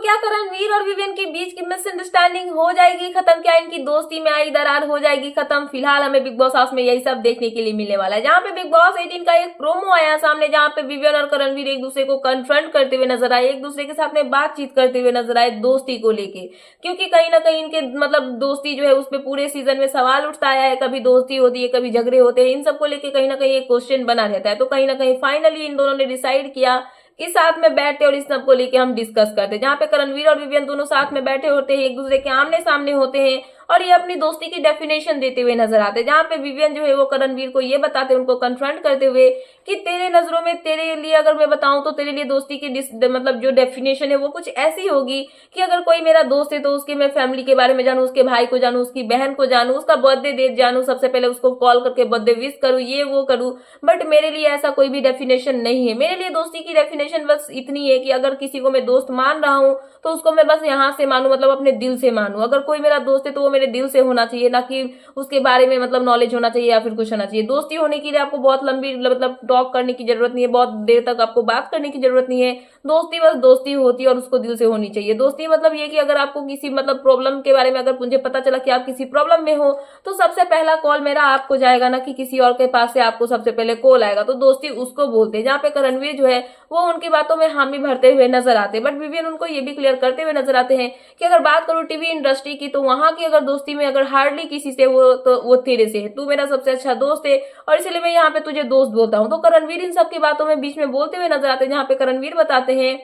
क्या रणवीर और विवियन के बीच की मिसअंडरस्टैंडिंग हो जाएगी खत्म, क्या इनकी दोस्ती में आई दरार हो जाएगी खत्म? फिलहाल हमें बिग बॉस हाउस में यही सब देखने के लिए मिलने वाला है, जहां पे बिग बॉस 18 का एक प्रोमो आया सामने, जहां पे विवियन और रणवीर एक दूसरे को कन्फ्रंट करते हुए नजर आए, एक दूसरे के साथ में बातचीत करते हुए नजर आए दोस्ती को लेके। क्योंकि कहीं ना कहीं इनके मतलब दोस्ती जो है उस पर पूरे सीजन में सवाल उठता आया है, कभी दोस्ती होती है कभी झगड़े होते हैं, इन सबको लेके कहीं ना कहीं एक क्वेश्चन बना रहता है। तो कहीं ना कहीं फाइनली इन दोनों ने डिसाइड किया कि साथ में बैठते और इस सब को लेके हम डिस्कस करते हैं, जहां पे रणवीर और विवियन दोनों साथ में बैठे होते हैं, एक दूसरे के आमने सामने होते हैं और ये अपनी दोस्ती की डेफिनेशन देते हुए नजर आते हैं, जहां पे विवियन जो है वो रणवीर को ये बताते हैं, उनको कन्फ्रंट करते हुए कि तेरे नजरों में, तेरे लिए अगर मैं बताऊं तो तेरे लिए दोस्ती की मतलब जो डेफिनेशन है वो कुछ ऐसी होगी कि अगर कोई मेरा दोस्त है तो उसके मैं फैमिली के बारे में जानूं, उसके भाई को जानूं, उसकी बहन को जानूं, उसका बर्थडे डेट जानूं, सबसे पहले उसको कॉल करके बर्थडे विश करूं, ये वो करूं। बट मेरे लिए ऐसा कोई भी डेफिनेशन नहीं है। मेरे लिए दोस्ती की डेफिनेशन बस इतनी है कि अगर किसी को मैं दोस्त मान रहा हूं तो उसको मैं बस यहाँ से मानूं, मतलब अपने दिल से मानूं। अगर कोई मेरा दोस्त है तो वो मेरे दिल से होना चाहिए, ना कि उसके बारे में मतलब नॉलेज होना चाहिए या फिर कुछ होना चाहिए। दोस्ती होने के लिए आपको बहुत लंबी मतलब टॉक करने की जरूरत नहीं है, बहुत देर तक आपको बात करने की जरूरत नहीं है। दोस्ती बस दोस्ती होती है और उसको दिल से होनी चाहिए। दोस्ती मतलब ये कि अगर आपको किसी मतलब प्रॉब्लम के बारे में अगर मुझे पता चला कि आप किसी प्रॉब्लम में हो तो सबसे पहला कॉल मेरा आपको जाएगा, ना कि किसी और के पास से आपको सबसे पहले कॉल आएगा। तो दोस्ती उसको बोलते हैं, जहाँ पे रणवीर जो है वो उनकी बातों में हामी भरते हुए नजर आते हैं। बट विवियन उनको ये भी क्लियर करते हुए नजर आते हैं कि अगर बात करूं टीवी इंडस्ट्री की तो वहां की अगर दोस्ती में अगर हार्डली किसी से वो तेरे से है, तू मेरा सबसे अच्छा दोस्त है और इसलिए मैं यहाँ पे तुझे दोस्त बोलता हूँ। तो रणवीर इन सब की बातों में बीच में बोलते हुए नजर आते हैं, जहाँ पे रणवीर बताते हैं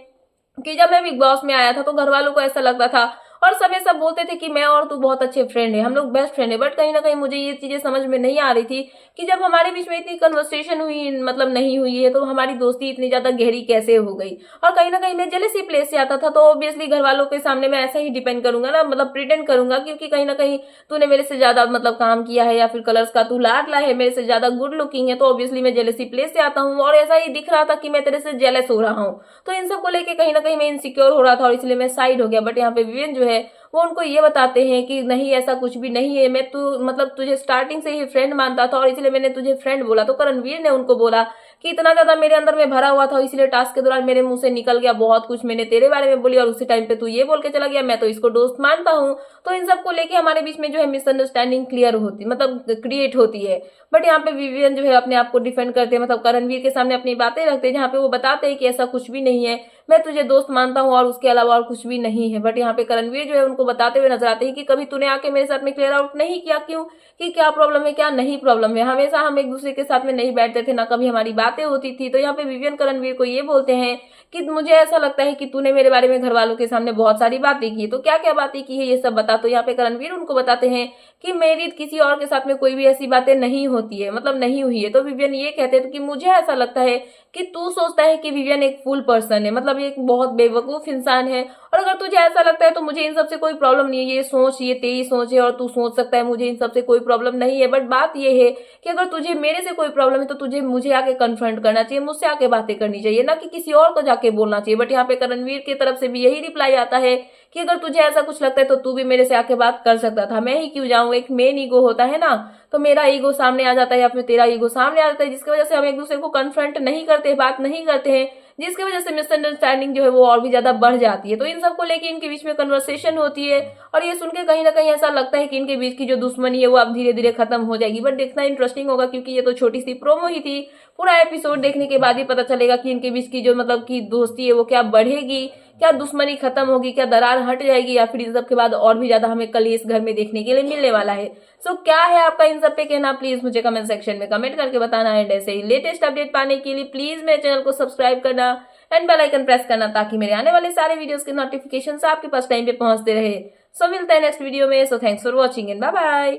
कि जब मैं बिग बॉस में आया था तो घर वालों को ऐसा लगता था और सब बोलते थे कि मैं और तू बहुत अच्छे फ्रेंड है, हम लोग बेस्ट फ्रेंड है। बट कहीं ना कहीं मुझे ये चीजें समझ में नहीं आ रही थी कि जब हमारे बीच में इतनी कन्वर्सेशन हुई मतलब नहीं हुई है तो हमारी दोस्ती इतनी ज्यादा गहरी कैसे हो गई। और कहीं ना कहीं मैं जेलसी प्लेस से आता था, तो ऑब्वियसली घर वालों के सामने मैं ऐसा ही डिपेंड करूंगा ना, मतलब प्रिटेंड करूंगा, क्योंकि कहीं ना कहीं तूने मेरे से ज्यादा मतलब काम किया है या फिर कलर्स का तू लाडला है, मेरे से ज्यादा गुड लुकिंग है, तो ऑब्वियसली मैं जेलसी प्लेस से आता हूँ और ऐसा ही दिख रहा था कि मैं तेरे से जेलस हो रहा हूँ। तो इन सबको लेके कहीं ना कहीं मैं इनसिक्योर हो रहा था और इसलिए मैं साइड हो गया। बट यहाँ पे विवियन जो है वो उनको ये बताते हैं कि नहीं, ऐसा कुछ भी नहीं है, मैं तू मतलब तुझे स्टार्टिंग से ही फ्रेंड मानता था और इसलिए मैंने तुझे फ्रेंड बोला। तो रणवीर ने उनको बोला कि इतना ज्यादा मेरे अंदर में भरा हुआ था इसलिए टास्क के दौरान मेरे मुंह से निकल गया बहुत कुछ, मैंने तेरे बारे में बोली और उसी टाइम पे तू ये बोल के चला गया, मैं तो इसको दोस्त मानता हूँ। तो इन सबको लेके हमारे बीच में जो है मिसअंडरस्टैंडिंग क्लियर होती मतलब क्रिएट होती है। बट यहाँ पे विवियन जो है अपने आप को डिफेंड करते हैं, मतलब रणवीर के सामने अपनी बातें रखते हैं, जहाँ पे वो बताते हैं कि ऐसा कुछ भी नहीं है, मैं तुझे दोस्त मानता हूँ और उसके अलावा और कुछ भी नहीं है। बट यहाँ पे रणवीर जो है उनको बताते हुए नजर आते हैं कि कभी तूने आके मेरे साथ में क्लियर आउट नहीं किया, क्यों, कि क्या प्रॉब्लम है क्या नहीं प्रॉब्लम है। हमेशा हम एक दूसरे के साथ में नहीं बैठते थे, ना कभी हमारी बातें होती थी। तो यहाँ पे विवियन रणवीर को ये बोलते हैं कि मुझे ऐसा लगता है कि तूने मेरे बारे में घर वालों के सामने बहुत सारी बातें की, तो क्या क्या बातें की है ये सब बता। तो यहाँ पे रणवीर उनको बताते हैं कि मेरी किसी और के साथ में कोई भी ऐसी बातें नहीं होती है, मतलब नहीं हुई है। तो विवियन ये कहते हैं कि मुझे ऐसा लगता है कि तू सोचता है कि विवियन एक फुल पर्सन है, मतलब एक बहुत बेवकूफ इंसान है, और अगर तुझे ऐसा लगता है तो मुझे इन सबसे कोई प्रॉब्लम नहीं है। ये सोच, ये तेरी सोच है और तू सोच सकता है, मुझे इन सबसे कोई प्रॉब्लम नहीं है। बट बात ये है कि अगर तुझे मेरे से कोई प्रॉब्लम है तो तुझे मुझे आके कन्फ्रंट करना चाहिए, मुझसे आके बातें करनी चाहिए, ना कि किसी और को जाके बोलना चाहिए। बट यहाँ पे रणवीर की तरफ से भी यही रिप्लाई आता है कि अगर तुझे ऐसा कुछ लगता है तो तू भी मेरे से आके बात कर सकता था, मैं ही क्यों जाऊं। एक मेन ईगो होता है ना, तो मेरा ईगो सामने आ जाता है या फिर तेरा ईगो सामने आ जाता है, जिसकी वजह से हम एक दूसरे को कन्फ्रंट नहीं करते, बात नहीं करते हैं, जिसकी वजह से मिसअंडरस्टैंडिंग जो है वो और भी ज्यादा बढ़ जाती है। तो इन सबको लेके इनके बीच में कन्वर्सेशन होती है और ये सुन के कहीं ना कहीं ऐसा लगता है कि इनके बीच की जो दुश्मनी है वो अब धीरे धीरे खत्म हो जाएगी। बट देखना इंटरेस्टिंग होगा, क्योंकि ये तो छोटी सी प्रोमो ही थी। पूरा एपिसोड देखने के बाद ही पता चलेगा कि इनके बीच की जो मतलब की दोस्ती है वो क्या बढ़ेगी, क्या दुश्मनी खत्म होगी, क्या दरार हट जाएगी, या फिर इन सब के बाद और भी ज्यादा हमें कल इस घर में देखने के लिए मिलने वाला है। सो क्या है आपका इन सब पे कहना, प्लीज मुझे कमेंट सेक्शन में कमेंट करके बताना है। ऐसे ही लेटेस्ट अपडेट पाने के लिए प्लीज मेरे चैनल को सब्सक्राइब करना एंड बेल आइकन प्रेस करना, ताकि मेरे आने वाले सारे वीडियोस के नोटिफिकेशन आपके पास टाइम पे पहुंचते रहे। सो मिलते हैं नेक्स्ट वीडियो में। So thanks for watching and bye bye.